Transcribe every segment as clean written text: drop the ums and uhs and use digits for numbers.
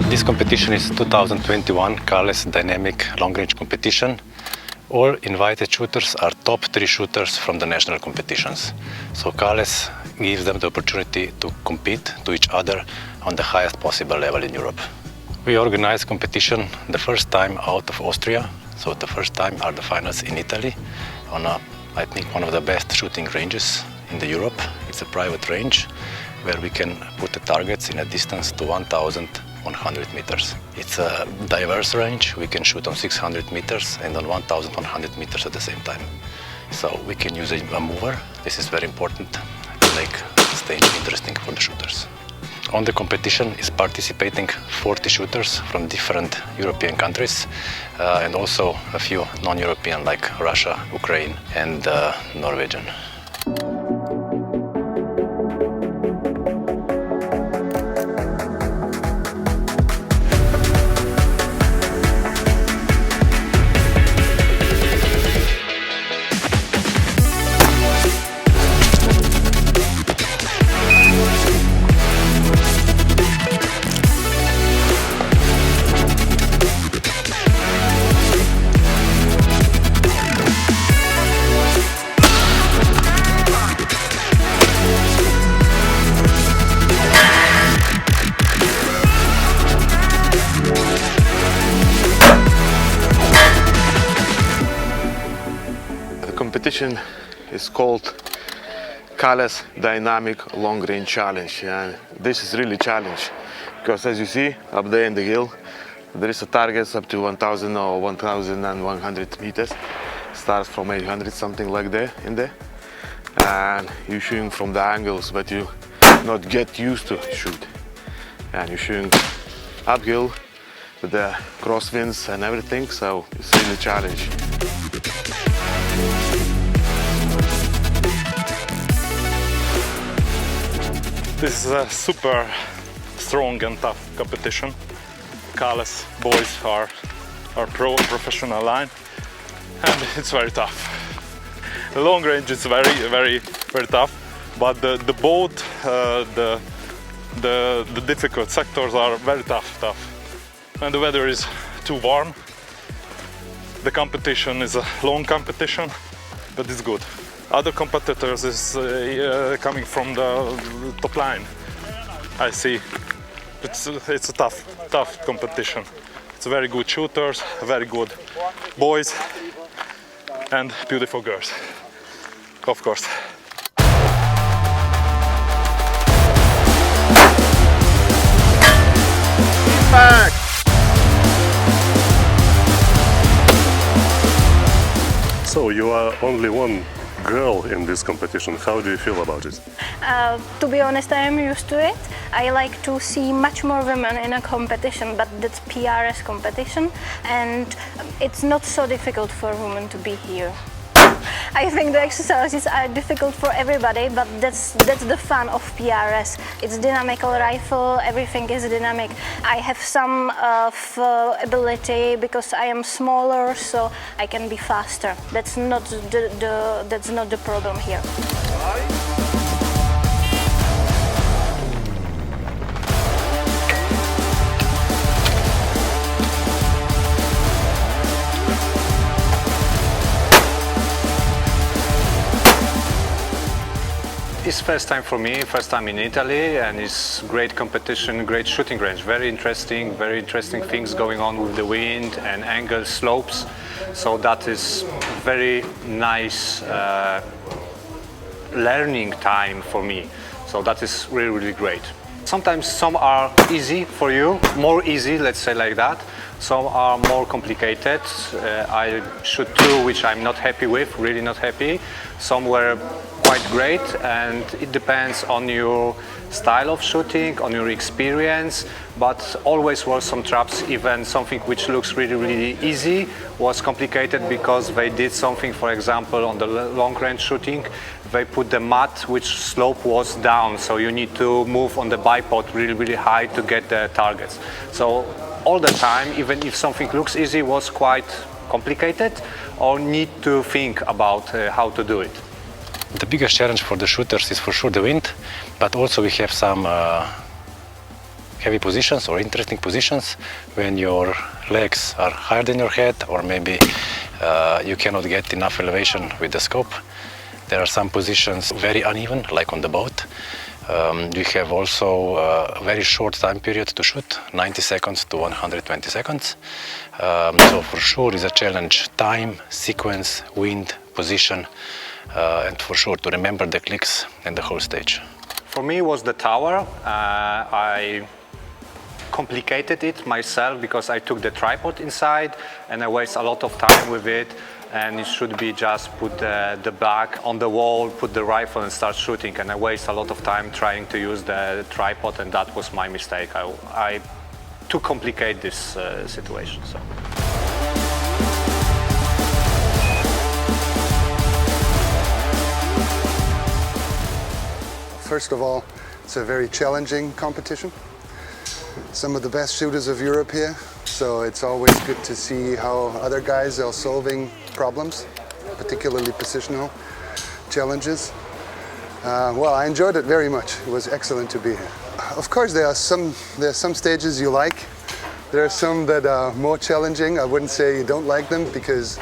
This competition is 2021 KAHLES Dynamic Long Range Competition. All invited shooters are top 3 shooters from the national competitions. So KAHLES gives them the opportunity to compete to each other on the highest possible level in Europe. We organize competition the first time out of Austria. So the first time are the finals in Italy on I think one of the best shooting ranges in the Europe. It's a private range where we can put the targets in a distance to 1,100 meters. It's a diverse range. We can shoot on 600 meters and on 1,100 meters at the same time. So we can use a mover. This is very important to make the stage interesting for the shooters. On the competition is participating 40 shooters from different European countries and also a few non-European like Russia, Ukraine and Norwegian. Competition is called KAHLES Dynamic Long Range Challenge, and this is really challenge because as you see up there in the hill there is a target up to 1,000 or 1,100 meters. Starts from 800 something like that in there, and you're shooting from the angles but you not get used to shoot, and you're shooting uphill with the crosswinds and everything, so it's really a challenge. This is a super strong and tough competition. KAHLES boys are professional line, and it's very tough. The long range is very tough, but the both the difficult sectors are very tough. When the weather is too warm, the competition is a long competition, but it's good. Other competitors is coming from the top line. I see. It's a tough competition. It's very good shooters, very good boys, and beautiful girls, of course. Back. So you are only one girl in this competition. How do you feel about it? To be honest, I am used to it. I like to see much more women in a competition, but that's PRS competition, and it's not so difficult for women to be here. I think the exercises are difficult for everybody, but that's the fun of PRS. It's dynamical rifle, everything is dynamic. I have some ability because I am smaller, so I can be faster. That's not the problem here. It's first time for me, first time in Italy, and it's great competition, great shooting range. Very interesting things going on with the wind and angle slopes. So that is very nice learning time for me. So that is really great. Sometimes some are easy for you, more easy, let's say like that. Some are more complicated. I shoot 2 which I'm not happy with, really not happy. Some were quite great, and it depends on your style of shooting, on your experience, but always were some traps. Even something which looks really easy was complicated because they did something, for example, on the long range shooting, they put the mat which slope was down, so you need to move on the bipod really high to get the targets. So all the time, even if something looks easy, was quite complicated or need to think about how to do it. The biggest challenge for the shooters is for sure the wind, but also we have some heavy positions or interesting positions when your legs are higher than your head, or maybe you cannot get enough elevation with the scope. There are some positions very uneven, like on the boat. You have also a very short time period to shoot, 90 seconds to 120 seconds. So for sure is a challenge: time, sequence, wind, position, and for sure to remember the clicks and the whole stage. For me, it was the tower. I complicated it myself because I took the tripod inside and I waste a lot of time with it. And it should be just put the back on the wall, put the rifle and start shooting. And I waste a lot of time trying to use the tripod, and that was my mistake. I too complicate this situation. So. First of all, it's a very challenging competition. Some of the best shooters of Europe here, so it's always good to see how other guys are solving problems, particularly positional challenges. Well, I enjoyed it very much. It was excellent to be here. Of course, there are some stages you like. There are some that are more challenging. I wouldn't say you don't like them, because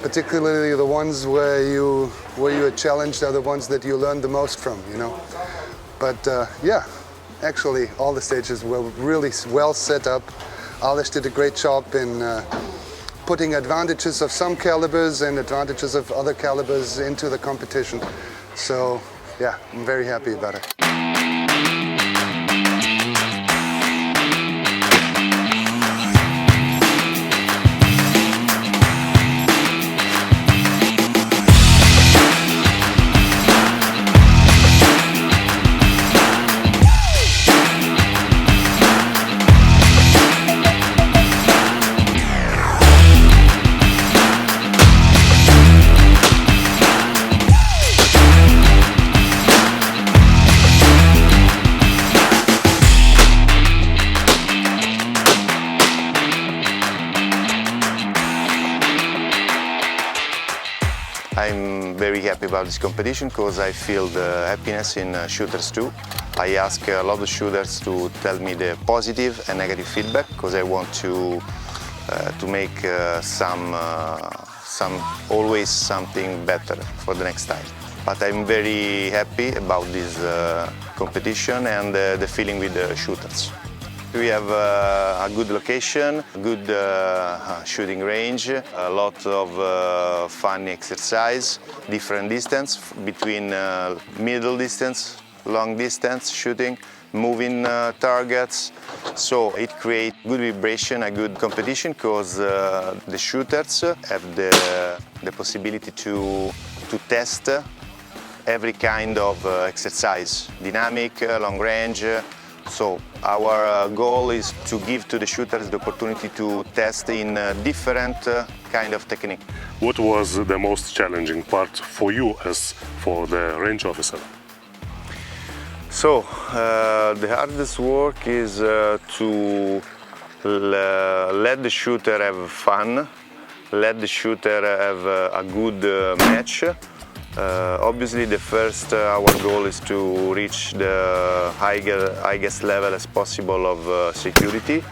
particularly the ones where you are challenged are the ones that you learn the most from, you know. But yeah, actually all the stages were really well set up. Ales did a great job in putting advantages of some calibers and advantages of other calibers into the competition. So yeah, I'm very happy about it. I'm very happy about this competition because I feel the happiness in shooters too. I ask a lot of shooters to tell me the positive and negative feedback because I want to make always something better for the next time. But I'm very happy about this competition and the feeling with the shooters. We have a good location, a good shooting range, a lot of fun exercise, different distance between middle distance, long distance shooting, moving targets. So it creates good vibration, a good competition, because the shooters have the possibility to test every kind of exercise, dynamic, long range. So our goal is to give to the shooters the opportunity to test in different kind of technique. What was the most challenging part for you as for the range officer? So the hardest work is to let the shooter have fun, let the shooter have a good match. Obviously, the first our goal is to reach the highest level as possible of security,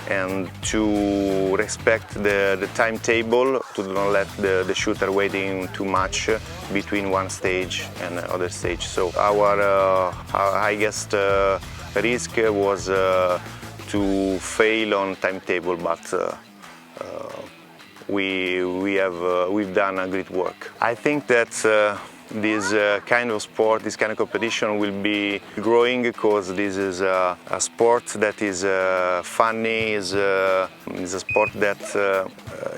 and to respect the timetable, to not let the shooter waiting too much between one stage and other stage. So our highest risk was to fail on timetable, but we've done a great work. I think that this kind of sport, this kind of competition will be growing because this is a sport that is funny, is a sport that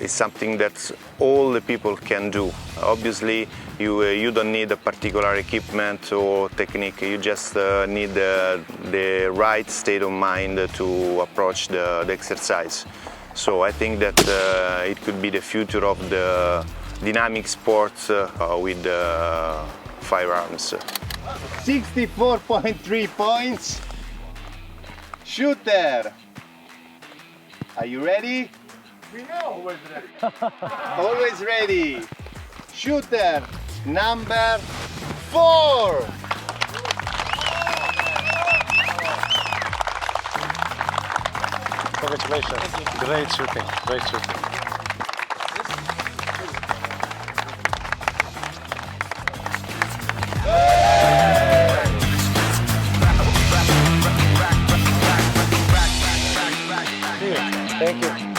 is something that all the people can do. Obviously, you don't need a particular equipment or technique, you just need the right state of mind to approach the exercise. So I think that it could be the future of the dynamic sports with firearms. 64.3 points. Shooter, are you ready? We are always ready. Always ready. Shooter number 4. Congratulations. Great shooting. Great shooting. Thank you.